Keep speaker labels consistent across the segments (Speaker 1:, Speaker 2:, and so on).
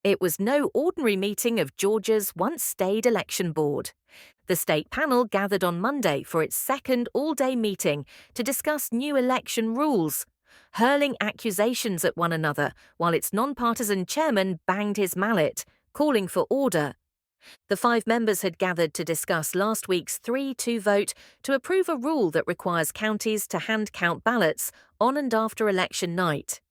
Speaker 1: It was no ordinary meeting of Georgia's once-staid election board. The state panel gathered on Monday for its second all-day meeting to discuss new election rules, hurling accusations at one another while its non-partisan chairman banged his mallet, calling for order. The 5 members had gathered to discuss last week's 3-2 vote to approve a rule that requires counties to hand-count ballots on and after election night.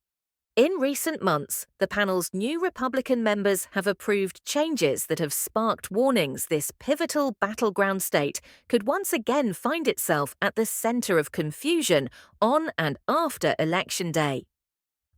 Speaker 1: In recent months, the panel's new Republican members have approved changes that have sparked warnings this pivotal battleground state could once again find itself at the center of confusion on and after Election Day.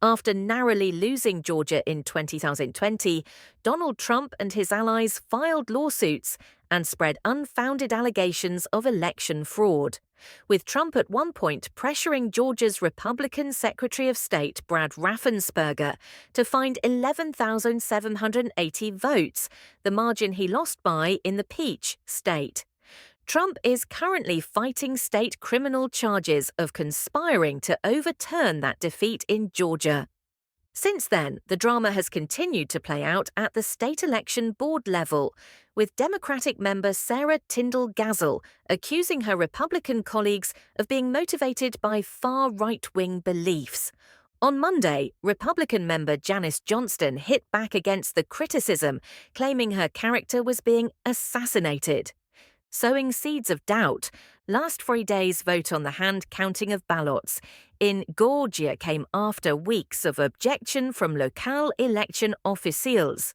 Speaker 1: After narrowly losing Georgia in 2020, Donald Trump and his allies filed lawsuits and spread unfounded allegations of election fraud, with Trump at one point pressuring Georgia's Republican Secretary of State Brad Raffensperger to find 11,780 votes, the margin he lost by in the Peach state. Trump is currently fighting state criminal charges of conspiring to overturn that defeat in Georgia. Since then, the drama has continued to play out at the state election board level, with Democratic member Sarah Tindall Gazzle accusing her Republican colleagues of being motivated by far right-wing beliefs. On Monday, Republican member Janice Johnston hit back against the criticism, claiming her character was being assassinated. Sowing seeds of doubt, last Friday's vote on the hand-counting of ballots in Georgia came after weeks of objection from local election officials.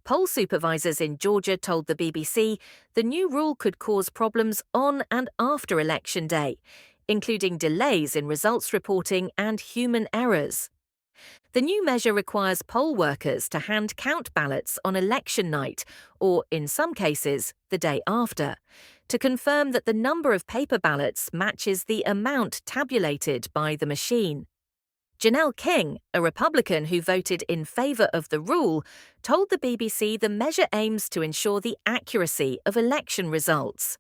Speaker 1: Poll supervisors in Georgia told the BBC the new rule could cause problems on and after Election Day, including delays in results reporting and human errors. The new measure requires poll workers to hand count ballots on election night, or in some cases, the day after, to confirm that the number of paper ballots matches the amount tabulated by the machine. Janelle King, a Republican who voted in favor of the rule, told the BBC the measure aims to ensure the accuracy of election results.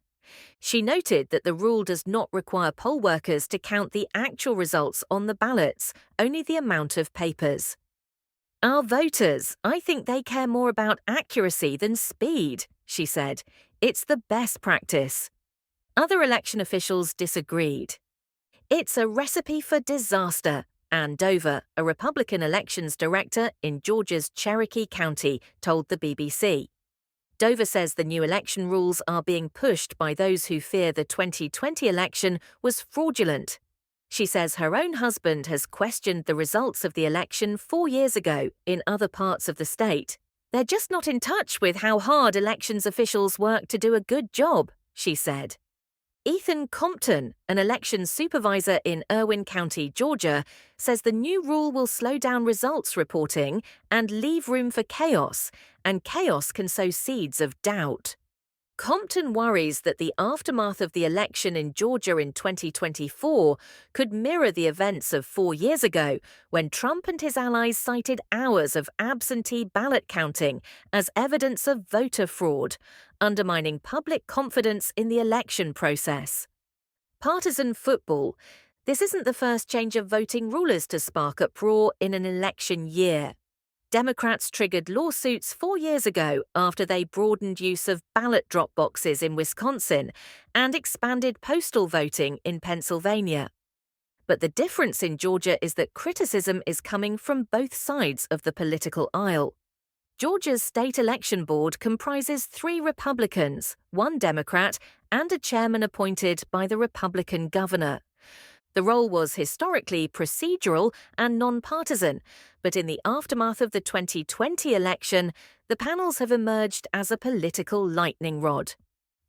Speaker 1: She noted that the rule does not require poll workers to count the actual results on the ballots, only the amount of papers. "Our voters, I think they care more about accuracy than speed," she said. "It's the best practice." Other election officials disagreed. "It's a recipe for disaster," Ann Dover, a Republican elections director in Georgia's Cherokee County, told the BBC. Dover says the new election rules are being pushed by those who fear the 2020 election was fraudulent. She says her own husband has questioned the results of the election 4 years ago in other parts of the state. "They're just not in touch with how hard elections officials work to do a good job," she said. Ethan Compton, an elections supervisor in Irwin County, Georgia, says the new rule will slow down results reporting and leave room for chaos, and chaos can sow seeds of doubt. Compton worries that the aftermath of the election in Georgia in 2024 could mirror the events of 4 years ago, when Trump and his allies cited hours of absentee ballot counting as evidence of voter fraud, undermining public confidence in the election process. Partisan football. This isn't the first change of voting rulers to spark uproar in an election year. Democrats triggered lawsuits 4 years ago after they broadened use of ballot drop boxes in Wisconsin and expanded postal voting in Pennsylvania. But the difference in Georgia is that criticism is coming from both sides of the political aisle. Georgia's state election board comprises 3 Republicans, 1 Democrat, and a chairman appointed by the Republican governor. The role was historically procedural and non-partisan, but in the aftermath of the 2020 election, the panels have emerged as a political lightning rod.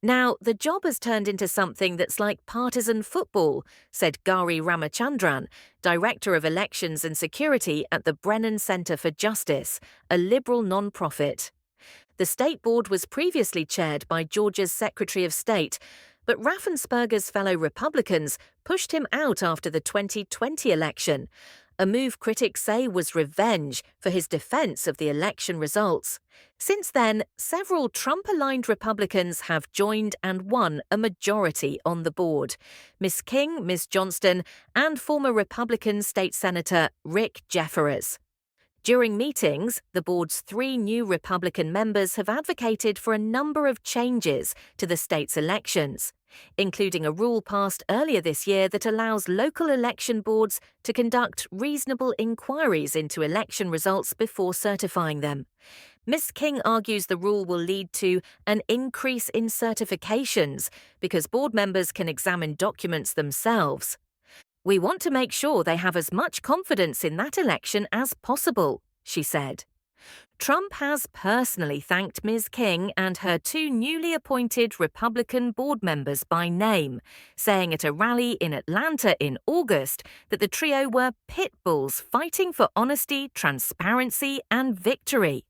Speaker 1: "Now, the job has turned into something that's like partisan football," said Gari Ramachandran, Director of Elections and Security at the Brennan Center for Justice, a liberal non-profit. The state board was previously chaired by Georgia's Secretary of State, but Raffensperger's fellow Republicans pushed him out after the 2020 election, a move critics say was revenge for his defense of the election results. Since then, several Trump-aligned Republicans have joined and won a majority on the board: Ms. King, Ms. Johnston, and former Republican State Senator Rick Jeffers. During meetings, the board's 3 new Republican members have advocated for a number of changes to the state's elections, including a rule passed earlier this year that allows local election boards to conduct reasonable inquiries into election results before certifying them. Ms. King argues the rule will lead to an increase in certifications because board members can examine documents themselves. "We want to make sure they have as much confidence in that election as possible," she said. Trump has personally thanked Ms. King and her 2 newly appointed Republican board members by name, saying at a rally in Atlanta in August that the trio were pit bulls fighting for honesty, transparency, and victory.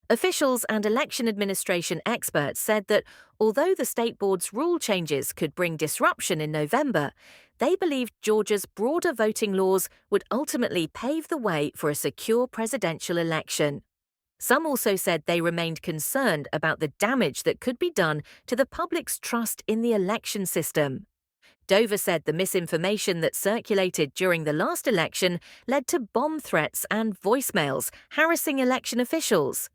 Speaker 1: Officials and election administration experts said that although the state board's rule changes could bring disruption in November, they believed Georgia's broader voting laws would ultimately pave the way for a secure presidential election. Some also said they remained concerned about the damage that could be done to the public's trust in the election system. Dover said the misinformation that circulated during the last election led to bomb threats and voicemails harassing election officials.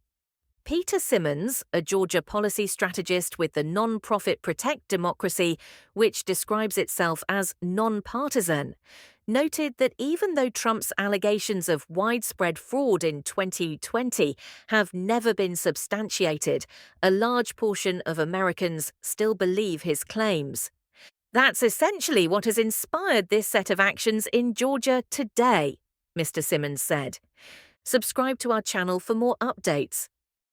Speaker 1: Peter Simmons, a Georgia policy strategist with the non-profit Protect Democracy, which describes itself as non-partisan, noted that even though Trump's allegations of widespread fraud in 2020 have never been substantiated, a large portion of Americans still believe his claims. "That's essentially what has inspired this set of actions in Georgia today," Mr. Simmons said. Subscribe to our channel for more updates.